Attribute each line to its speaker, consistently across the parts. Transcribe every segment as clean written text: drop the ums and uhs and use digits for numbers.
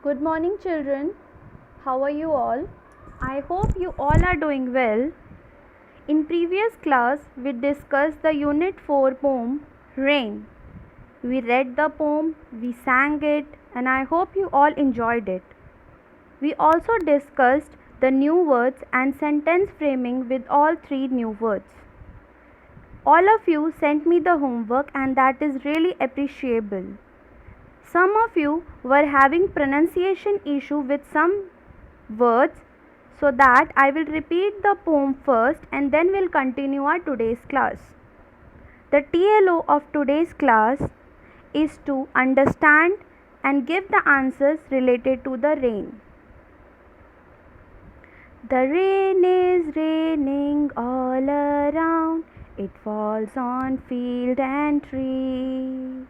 Speaker 1: Good morning, children. How are you all? I hope you all are doing well. In previous class, we discussed the Unit 4 poem Rain. We read the poem, we sang it, and I hope you all enjoyed it. We also discussed the new words and sentence framing with all three new words. All of you sent me the homework, and that is really appreciable. Some of you were having pronunciation issue with some words, so that I will repeat the poem first and then we'll continue our today's class. The TLO of today's class is to understand and give the answers related to the rain. The rain is raining all around, it falls on field and tree.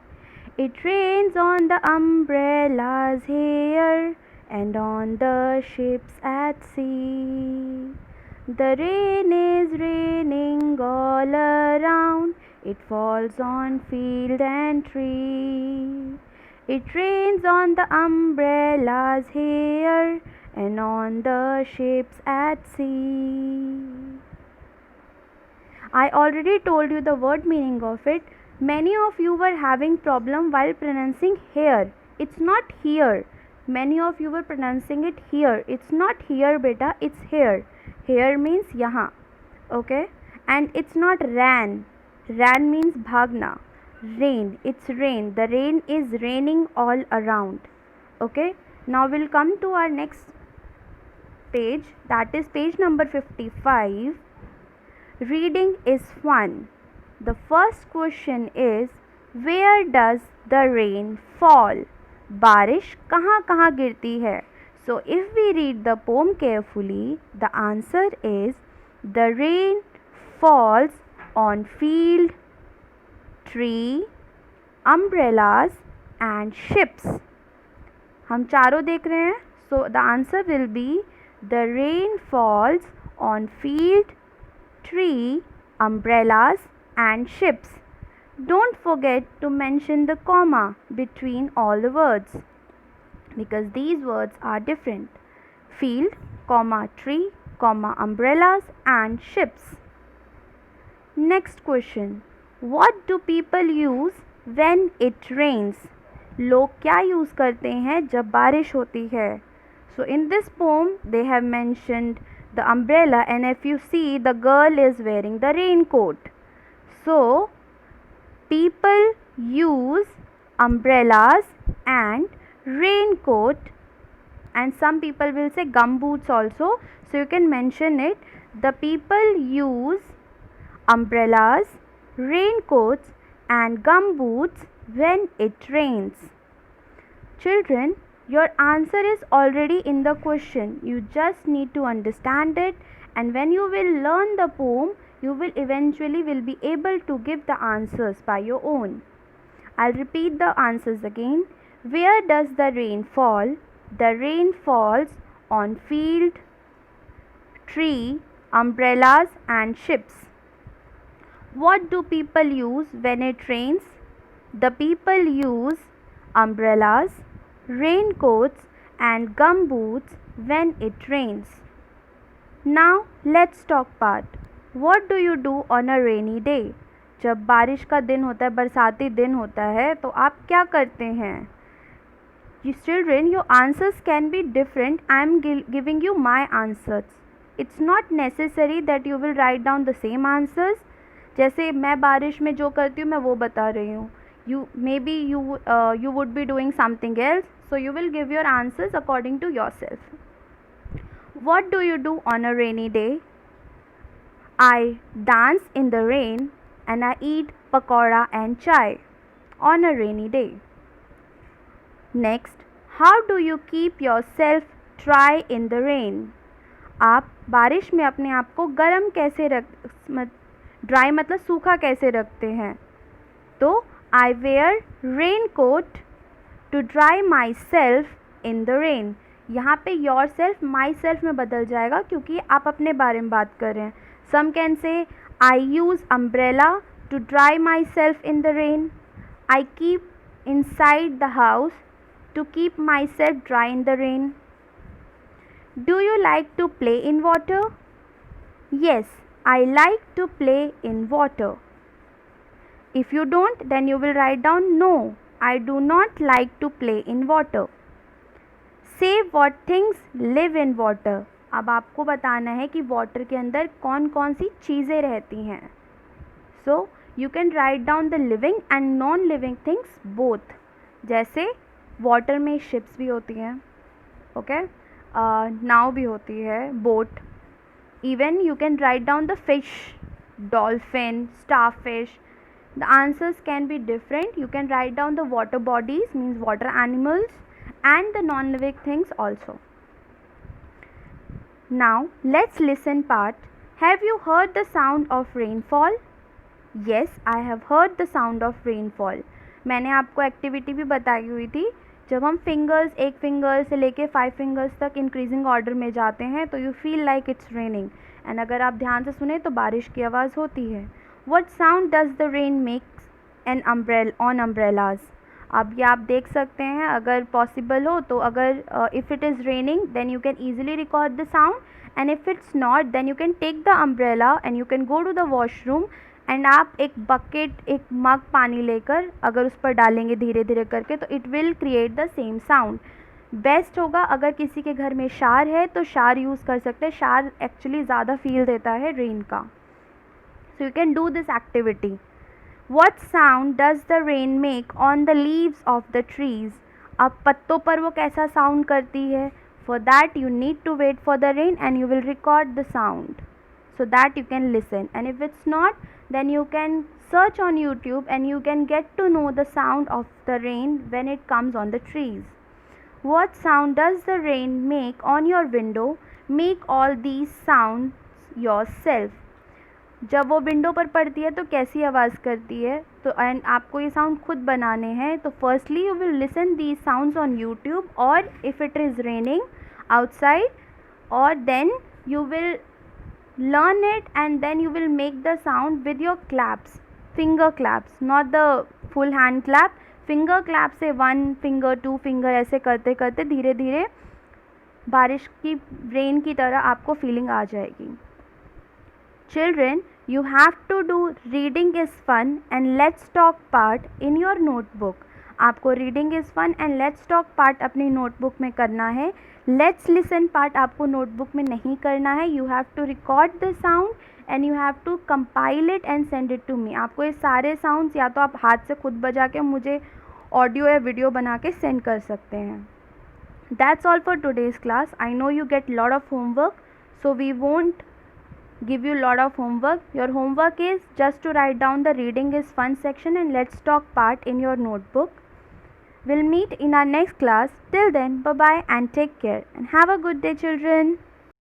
Speaker 1: It rains on the umbrellas here and on the ships at sea. The rain is raining all around, it falls on field and tree. It rains on the umbrellas here and on the ships at sea. I already told you the word meaning of it. Many of you were having problem while pronouncing here. It's not here. Many of you were pronouncing it here. It's not here, beta. It's here. Here means yahan. Okay? And it's not ran. Ran means bhagna. Rain. It's rain. The rain is raining all around. Okay? Now we'll come to our next page. That is page number 55. Reading is fun. The first question is, where does the rain fall? बारिश कहाँ कहाँ गिरती है? So if we read the poem carefully, the answer is the rain falls on field, tree, umbrellas and ships. हम चारों देख रहे हैं. So the answer will be the rain falls on field, tree, umbrellas and ships. Don't forget to mention the comma between all the words because these words are different. Field, comma, tree, comma, umbrellas and ships. Next question. What do people use when it rains? लोग क्या use करते हैं जब बारिश होती है? So in this poem they have mentioned the umbrella, and if you see, the girl is wearing the raincoat. So people use umbrellas and raincoat, and some people will say gumboots also, so you can mention it. The people use umbrellas, raincoats and gumboots when it rains. Children, your answer is already in the question. You just need to understand it, and when you will learn the poem, you will eventually be able to give the answers by your own. I'll repeat the answers again. Where does the rain fall? The rain falls on field, tree, umbrellas and ships. What do people use when it rains? The people use umbrellas, raincoats and gumboots when it rains. Now let's talk part. What do you do on a rainy day? जब बारिश का दिन होता है, बरसाती दिन होता है, तो आप क्या करते हैं? Children, your answers can be different. I am giving you my answers. It's not necessary that you will write down the same answers. जैसे मैं बारिश में जो करती हूँ मैं वो बता रही हूँ. You would be doing something else, so you will give your answers according to yourself. What do you do on a rainy day? I dance in the rain and I eat pakora and chai on a rainy day. Next, how do you keep yourself dry in the rain? आप बारिश में अपने आप को गर्म कैसे dry मतलब सूखा कैसे रखते हैं? तो I wear raincoat to dry myself in the rain. यहाँ पे yourself myself में बदल जाएगा क्योंकि आप अपने बारे में बात कर रहे हैं. Some can say I use umbrella to dry myself in the rain. I keep inside the house to keep myself dry in the rain. Do you like to play in water? Yes, I like to play in water. If you don't, then you will write down no, I do not like to play in water. Say what things live in water. अब आपको बताना है कि water के अंदर कौन कौन सी चीज़ें रहती हैं. So you can write down the living and non living things both. जैसे वाटर में शिप्स भी होती हैं, ओके, नाव भी होती है, boat. Even you can write down the fish, dolphin, starfish. The answers can be different. You can write down the water bodies, means water animals, and the non-living things also. Now let's listen part. Have you heard the sound of rainfall? Yes, I have heard the sound of rainfall. मैंने आपको activity भी बताई हुई थी. जब हम fingers, एक finger से लेके 5 फिंगर्स तक इंक्रीजिंग ऑर्डर में जाते हैं तो you feel like it's raining. And अगर आप ध्यान से सुने तो बारिश की आवाज़ होती है. What sound does the rain make on umbrellas? अब ये आप देख सकते हैं. अगर पॉसिबल हो तो अगर if it is raining then you can easily record the sound, and if it's not then you can take the umbrella and you can go to the washroom and आप एक बकेट, एक मग पानी लेकर अगर उस पर डालेंगे धीरे धीरे करके तो it will create the same sound. Best होगा अगर किसी के घर में शार है तो शार यूज़ कर सकते हैं. शार एक्चुअली ज़्यादा फील देता है रेन का. So you can do this activity. What sound does the rain make on the leaves of the trees? अब पत्तों पर वो कैसा साउंड करती है? For that you need to wait for the rain and you will record the sound so that you can listen. And if it's not, then you can search on YouTube and you can get to know the sound of the rain when it comes on the trees. What sound does the rain make on your window? Make all these sounds yourself. जब वो window पर पड़ती है तो कैसी आवाज़ करती है, तो एंड आपको ये साउंड खुद बनाने हैं. तो firstly you will listen these sounds on YouTube और if it is raining outside, और then you will learn it and then you will make the sound with your claps, finger claps, not the full hand clap. finger clap से 1 finger 2 finger ऐसे करते करते धीरे धीरे बारिश की, rain की तरह आपको फीलिंग आ जाएगी. Children, you have to do reading is fun and let's talk part in your notebook. आपको reading is fun and let's talk part अपनी notebook में करना है. Let's listen part आपको notebook में नहीं करना है. You have to record the sound and you have to compile it and send it to me. आपको ये सारे sounds या तो आप हाथ से खुद बजा के मुझे ऑडियो या वीडियो बना के सेंड कर सकते हैं. That's all for today's class. I know you get lot of homework, so we won't give you lot of homework. Your homework is just to write down the reading is fun section and let's talk part in your notebook. We'll meet in our next class. Till then, bye bye and take care and have a good day, children.